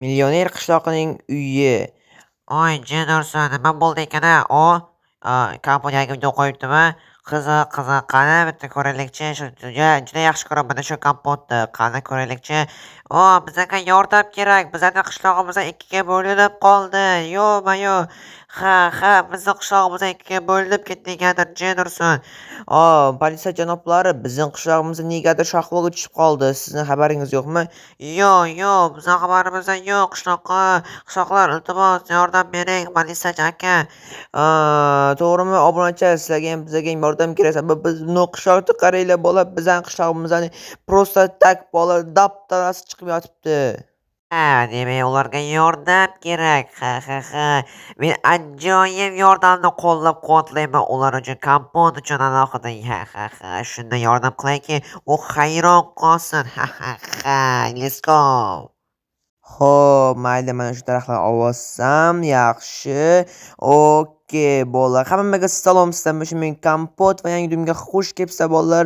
Millioner qishloqining uyi. Oy, Jennerson, nima bo'ldi ekan-a? Kompaniyaga video qo'yibdimi? Qiziq, qiziq. Qani, bitta ko'raylikchi. Juda yaxshi ko'raman mana shu kompotni. Qani, ko'raylikchi. Bizga yordam kerak. Bizning qishlog'imiz ikkiga bo'linib qoldi. Yo-mayo. Ha, bizning qishlog'imiz ikkiga bo'linib ketdi negadir, Jennerson. Politsiya janoblari, bizning qishlog'imizda negadir shahvoga tushib qoldi. Sizning xabaringiz yo'qmi? Yo'q, bizning xabarimiz yo'q. Qishloqlar, iltimos, yordam bering, politsiyachi aka. To'g'rimi, obunachi, sizlarga ham bizlarga ham yordam kerak. Sababi biz buni qishloqda qaranglar, bola bizning qishlog'imizdan просто tak bola dab-darasi chiqib yotibdi. Demak, ularga yordam kerak. Ha. Men ajoyib yordamni qo'llab-quvvatlayman ular uchun, kompot uchun alohida. Ha. Shunday yordam qilayki, u hayron qolsin. Ha. Let's go. Xo'p, mayli, mana shu daraxtlarni olsam yaxshi. Okey, bolalar. Hammaga salom, sizlar mana shu men kompot va yangi videomga xush kelibsizlar bolalar.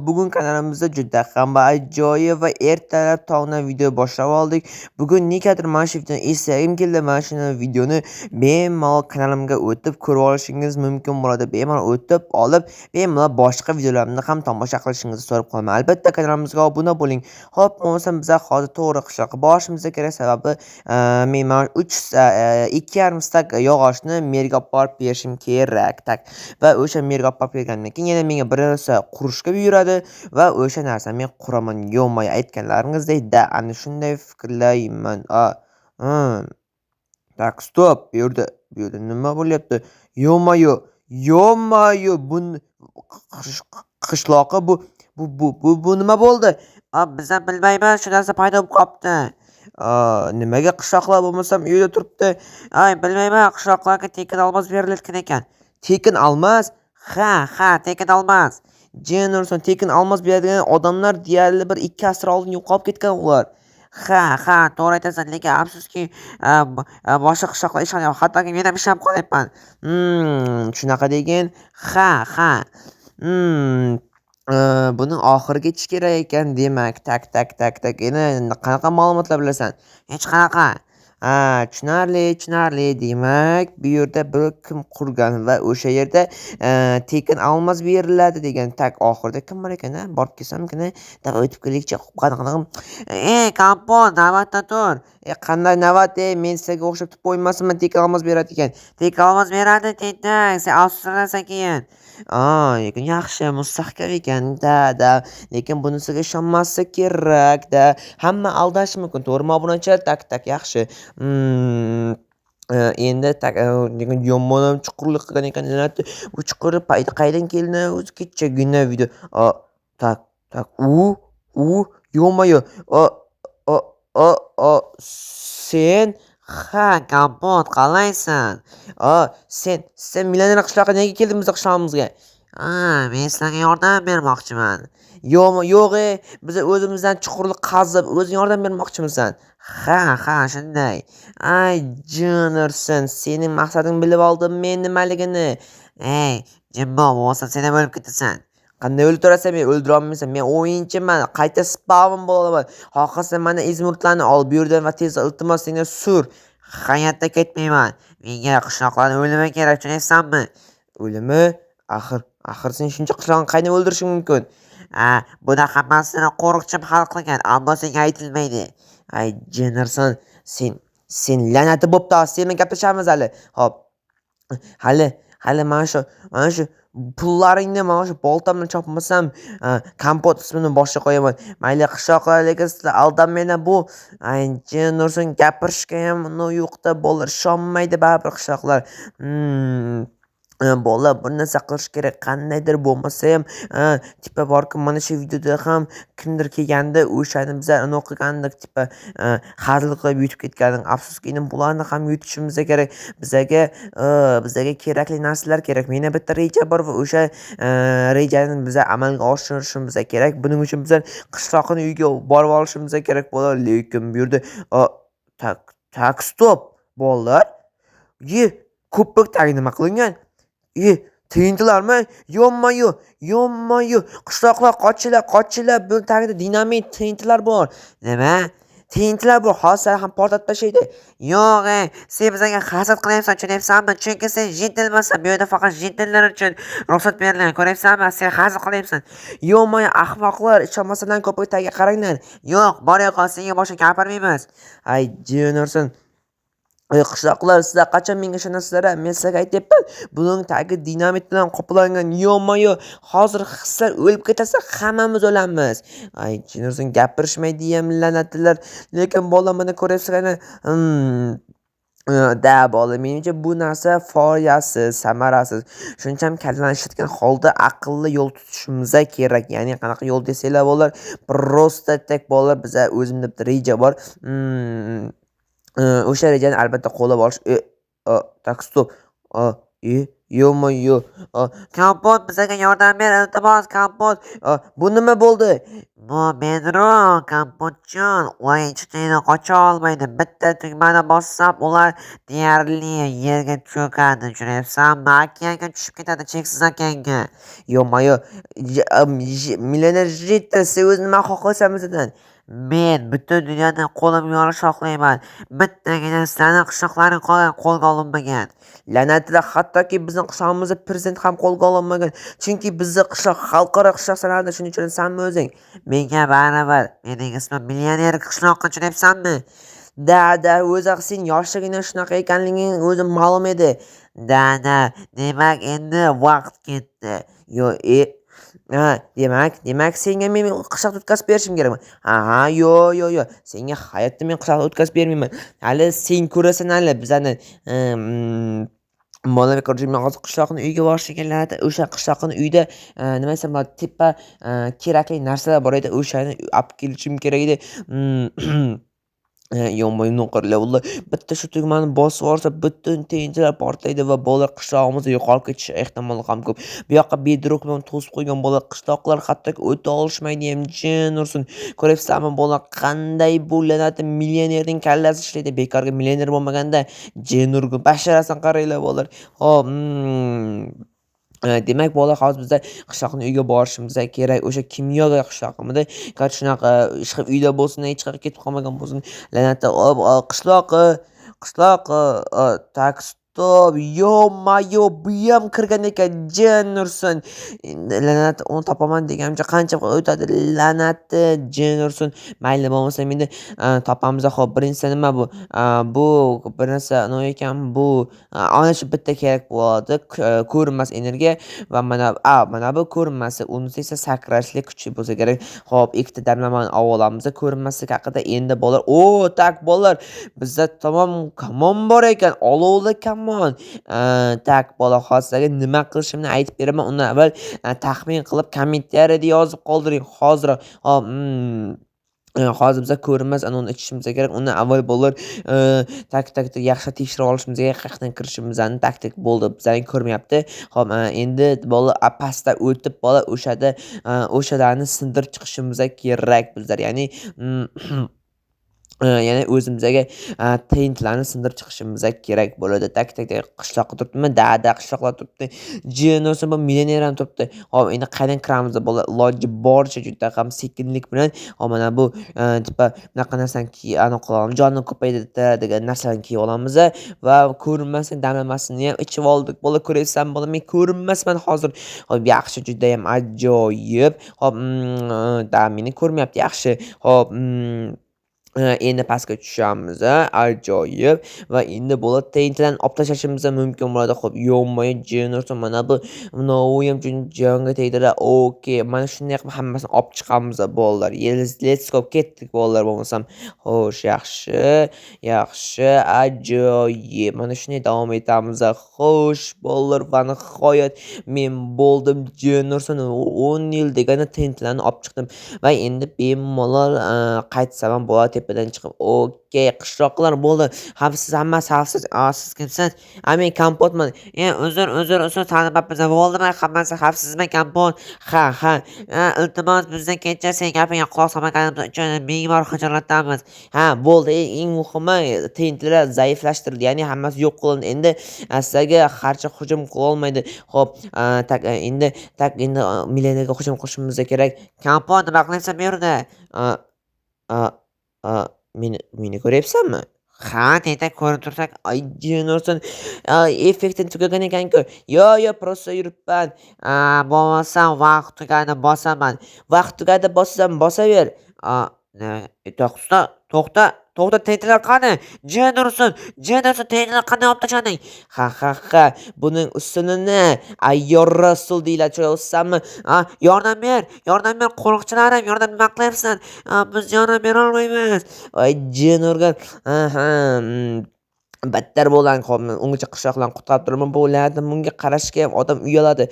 Bugun kanalimizda juda ham ajoyib va ertalab tongdan video boshlab oldik. Bugun negadir mana shu videoni eslagim keldi. Mana shu videoni bemalol kanalimga o'tib ko'rib olishingiz mumkin bo'ladi. Bemalol o'tib olib, bemalol boshqa videolarimni ham tomosha qilishingizni so'rab qolaman. Albatta kanalimizga obuna bo'ling. Xo'p, bo'lmasam biz hozir to'g'ri qishloqqa borishimiz kerak, sababi men mana 2,5 stak yog'ochni merga olib borib berishim kerak. Va o'sha merga olib borib bergandan keyin yana menga bir narsa qurishga buyuradi va o'sha narsa men quraman. Yo'may aytganlaringizdek, ana shunday fikrlayman. Stop. Bu yerda nima bo'lyapti? Yo'mayo. Bu qishloqi bu nima bo'ldi? Biz ham bilmaymiz, shu narsa paydo bo'lib qolibdi. Nimaga qishloqlar bo'lmasam uyda turibdi? Bilmayman, qishloqlarga tekin olmos berilayotgan ekan. Tekin almas? Ha, tekin olmos. Jennerson, tekin almos beradigan odamlar deyarli bir 2 asr oldin yo'qolib ketgan ular. Ha, to'g'ri aytasan, lekin afsuski, boshqa qishloqlar ishlayapti. Hattoki men ham ishlab qolyapman. Shunaqa degin. Ha. Buni oxiriga yetish kerak ekan demak. Tak. Endi qanaqa ma'lumotlar bilasan? Hech qanaqa. Tushunarli. Demak, bu yerda bir kim qurgan va o'sha yerda tekin almos beriladi degan. Tak, oxirida kim bor ekan-a? Borib kelsammikin? Davay o'tib kelaylikchi. Qanaqa? Kompot, navbatda tur. Qanday navbat? Men sizga o'xshab turib qo'ymasinman, tekin almos beradi ekan. Tekin olmos beradi, tentak. Sen afsuslanasan keyin. Lekin yaxshi, mustahkam ekan-da. Lekin bunisiga ishonmaslik kerak-da. Hamma aldashi mumkin, to'g'rimi obunachilar? Tak, yaxshi. Endi lekin yomonam chuqurlik qilgan ekan. Bu chuqur qaydan keldi? O'zi kechagina video. Tak. Yo'mayo. Sen Kompot, qalaysan? Sen millioner qishlog'iga nega kelding bizning qishlog'imizga? Men sizlarga yordam bermoqchiman. Yo'q, biz o'zimizdan chuqurlik qazib, o'zing yordam bermoqchimisan? Ha, shunday. Jennerson, sening maqsadingni bilib oldim men nimaligini. Jimbo bo'lsa sen ham o'lib ketasan. Qanday o'ldirasan, men o'ldira olmaysan. Men o'yinchiman, qayta spavn bo'laman. Xohlasam mana izmurtlarni ol bu yerdan va tez iltimos senga sur. Hayotda ketmayman. Menga qishloqlarning o'limi kerak, tushunaysanmi? O'limi? Axir sen shuncha qishloqni qaydan o'ldirishing mumkin? Buni hammasini qo'riqchim hal qilgan, ammo senga aytilmaydi. Jennerson, sen la'nati bo'pti, sen bilan gaplashamiz hali. Xo'p. Hali mana shu pullaringni mana shu boltamni chopmasam, kompot ismini boshqa qo'yaman. Mayli qishloqlar, lekin sizlar aldanmanglar. Bu Jennerson gapirishga ham yo'qda bolalar ishonmaydi baribir qishloqlar. Bolalar bir narsa qilish kerak, qandaydir bo'lmasa ham tipa borki mana shu videoda ham kimdir kelganda o'shani bizlar o'qigandik, tipa hazil qilib yutib ketgandik. Afsuski endi bularni ham yutishimiz kerak. Bizga kerakli narsalar kerak. Menda bitta reja bor va o'sha rejani biz amalga oshirishimiz kerak. Buning uchun bizlar qishloqni uyga borib olishimiz kerak bolalar. Lekin bu yerda tak stop bolalar. Ko'prik tagi nima qilingan? Tinchlarmi? Yo'mayo. Qishloqlar qochinglar. Bu tagida dinamit tinchlar bor. Nima? tiyinchilar bu hozir ham portlatib tashlaydi. Yo'q, sen bizga hasad qilyapsan, tushunyapsanmi? Chunki sen jentelmensan. Bu yerda faqat jentelmenlar uchun ruxsat berilgan. Ko'ryapsanmi? Sen hasad qilyapsan. Yo'q-mo'y ahmoqlar, ishonmasadan ko'prik tagiga qaranglar. Yo'q, bor yo'q, senga boshqa gapirmaymiz. Ay, Juniorson. Ey qishloqlar, sizlar qachon menga ishonasizlar? Men sizlarga aytyapman, buning tagi dinamit bilan qoplangan. Yo'q-mo'y, hozir hisslar o'lib ketsa, hammamiz o'lamiz. Ay, Juniorson gapirishmaydi ham la'natlar. Lekin bola mana ko'ryapsizlar, da bola, menimcha bu narsa foydasiz, samarasiz. Shuning ham kallani ishlatgan holda aqlli yo'l tutishimiz kerak. Ya'ni qanaqa yo'l desanglar bo'lar, просто tak bolalar, biza o'zimda bitta reja bor. O'sha rejani albatta qo'llab olish. Tak stop. Yo'q-mo'y. Kompot, bizga yordam ber, iltimos, Kompot. Bu nima bo'ldi? Bu bedroq, Kompotjon. O'yinchilikni qocha olmaydi. Bitta tugmani bossam, ular deyarli yerga cho'kadi, tushunyapsanmi? Okeanga tushib ketadi, cheksiz okeanga. Yo'q-mo'y. Millioner Jitter, sen o'zi nima xohlaysan bizdan? Men butun dunyoni qo'limga olish xohlayman. Bittagina sizlarni qishloqlaring qo'lga olinmagan. La'natlar, hattoki bizning qishlog'imizda prezident ham qo'lga olinmagan. Chunki bizning qishloq xalqaro qishloq sanaladi, shuning uchun sanmi o'zing? Menga baribir. Mening ismim millioner qishloqqa, tushunyapsanmi? Da, o'zi sen yoshligingdan shunaqa ekanliging o'zim ma'lum edi. Da, demak endi vaqt ketdi. Demak senga men qishloqda o'tkazib berishim kerakmi? Yo'q. Senga hayotda men qishloqda o'tkazib bermayman. Hali sen ko'rasan hali bizani. Bola ko'rishim, men hozir qishloqni uyga borishim keladi. O'sha qishloqni uyda nima desam bo'ladi, tepa kerakli narsalar bor edi. O'shani olib kelishim kerak edi. Yo'q-mo'y no'qirlar, ular bitta shu tugmani bosib yuborsa, butun tiyinchilar portlaydi va bolalar qishlog'imizda yo'qolib ketishi ehtimoli ham ko'p. Bu yoqqa bedroq bilan to'sib qo'ygan bolalar qishloqlar hattoki o'ta olishmaydi ham. Jin ursin. Ko'ryapsanmi, bola qanday bu la'nati millionerning kallasi ishlaydi. Bekorga millioner bo'lmaganda jin urgun basharasini qaranglar bolalar. Hop, demak bola hozir bizda qishloqni uyga borishimiz kerak. O'sha kimyoga qishlog'imizda shunaqa ish qilib uyda bo'lsin, hech qayerga ketib qolmagan bo'lsin. La'natda qishloq tak stop. Yo-mo'y, bu ham kirgan ekan, jin ursin. Endi la'nat uni topaman deganimcha qancha o'tadi la'nati, jin ursin. Mayli bo'lmasa endi topamiz. Xo'p, birinchisi nima bu? Bu bir narsa nima ekan bu? Ana shu bitta kerak bo'ladi. Ko'rinmas energiya va mana bu ko'rinmasi. Unisi esa sakrashli kuchi bo'lsa kerak. Xo'p, ikkita damlamani olamiz. Ko'rinmaslik haqida endi bolalar, tak bolalar, bizda tamom kamon bor ekan. Olovli kamon. Tak bola, hozirga nima qilishimni aytib beraman. Undan avval taxmin qilib kommentariyada yozib qoldiring. Hozir hozir biza ko'rinmas uni ichishimiz kerak. Undan avval bolalar tak yaxshi tekshirib olishimiz kerak. Qayerdan kirishimizni taktik bo'ldi. Bizani ko'rmayapti. Xo'p, endi bola pastda o'tib bola o'shalarni sindirib chiqishimiz kerak bizlar. Ya'ni o'zimizga tintlarni sindirib chiqishimiz kerak bo'ladi. Tak qishloqqa turibdimi? Da qishloqlar turibdi. Jinosi bu millioner ham turibdi. Hop, endi qayerdan kiramiz bola? Iloji boricha juda ham sekinlik bilan mana bu tipa bunaqa narsani qilamiz. Jonni ko'paytiradigan narsalarni kiyib olamiz va ko'rinmasdan damlamasini ham ichib oldik. Bola, ko'raysan bola, men ko'rinmasman hozir. Hop, yaxshi, juda ham ajoyib. Hop, meni ko'rmayapti, yaxshi. Hop, endi pastga tushamiz. Ajoyib. Va endi bo'ladi tayinchidan olib tashlashimiz mumkin bo'ladi. Xo'p, yo'q-mo'y, jin ursin. Mana bu ham jonga tegdilar. Okey, mana shunday qilib hammasini olib chiqamiz bolalar. Let's go, ketdik bolalar bo'lmasam. Xo'sh, yaxshi, ajoyib. Mana shunday davom etamiz. Xo'sh, bolalar, va nihoyat men bo'ldim, jin ursin. 10 yil degani tayinchilarni olib chiqdim va endi bemalol qaytsam ham bo'ladi. Tepadan chiqib, okey, qishloqlar bo'ldi. Hammasi xavfsiz. Siz kimsiz? Men Kompotman. Uzr, tanibapmiz. Bo'ldimi? Hammasi xavfsizmi, Kompot? Ha. Iltimos, bizdan kechir, sen gapingga quloq solmaganimiz uchun ming bor xijolatdamiz. Bo'ldi. Eng muhimi, tintlar zaiflashtirildi. Ya'ni hammasi yo'q qilindi. Endi sizlarga qarshi hujum qila olmaydi. Xo'p, endi millionerga hujum qilishimiz kerak. Kompot, nima qilyapsan bu yerda? meni ko'ryapsanmi? Ha, tezda ko'rib tursak. Ay jin ursin. Effektim tugagan ekan-ku. Yo, prosta yuribman. Bo'lmasam vaqt tugadi bosaman. Vaqt tugadi bosaver. To'xta, tezda qani? Jin ursin, tezda qani olib tashlading? Ha. Buning ustunini ayyor rasul deyiladi. Tushunsanmi? Yordam ber, qo'riqchilarim, yordam nima qilyapsan? Biz yordam berolmaymiz. Ay jin urgan. Aha. Battar bo'lgan ungacha qishloqlarni qutqarib turaman bo'ladim. Bunga qarashga ham odam uyaladi.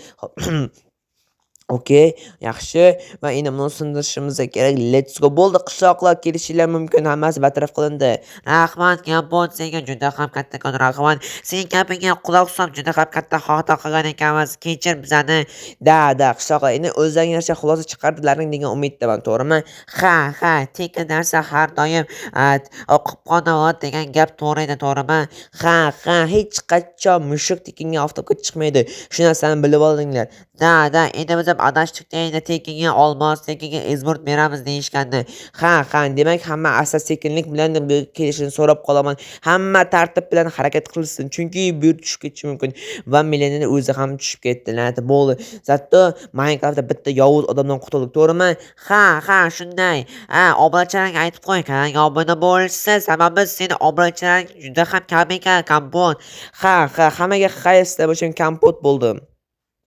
Okey, yaxshi. Va endi buni sindirishimiz kerak. Let's go. Bo'ldi, qishloqlar kelishinglar mumkin. Hammasi bartaraf qilindi. Rahmat, Gambot, senga juda ham kattakon rahmat. Sening gapingga quloq solib juda ham katta xato qilgan ekanmiz. Kechir bizani. Da, qishloqlar endi o'zlaring yarasha xulosa chiqardilaring degan umiddaman, to'g'rimi? Ha, tekin narsa har doim qopqonot degan gap to'g'ri edi, to'g'rimi? Ha, hech qachon mushuk tekinga oftobga chiqmaydi. Shu narsani bilib oldinglar. Da, endi biz ham adashdik deydi, tekinga olmos, tekinga ezburt beramiz deyishgandi. Ha, demak hamma asta-sekinlik bilan kelishini so'rab qolaman. Hamma tartib bilan harakat qilsin, chunki bu yerga tushib ketishi mumkin. Va Millennial o'zi ham tushib ketdi. Lanat bo'ldi. Zatto Minecraftda bitta yovuz odamdan qutuldik, to'g'rimi? Ha, shunday. Obunachilarga aytib qo'y, kanalga obuna bo'lishsa, sababi seni obunachilaring juda ham kam ekan, Kompot. Ha, hammaga xayr istab o'shan kompot bo'ldim.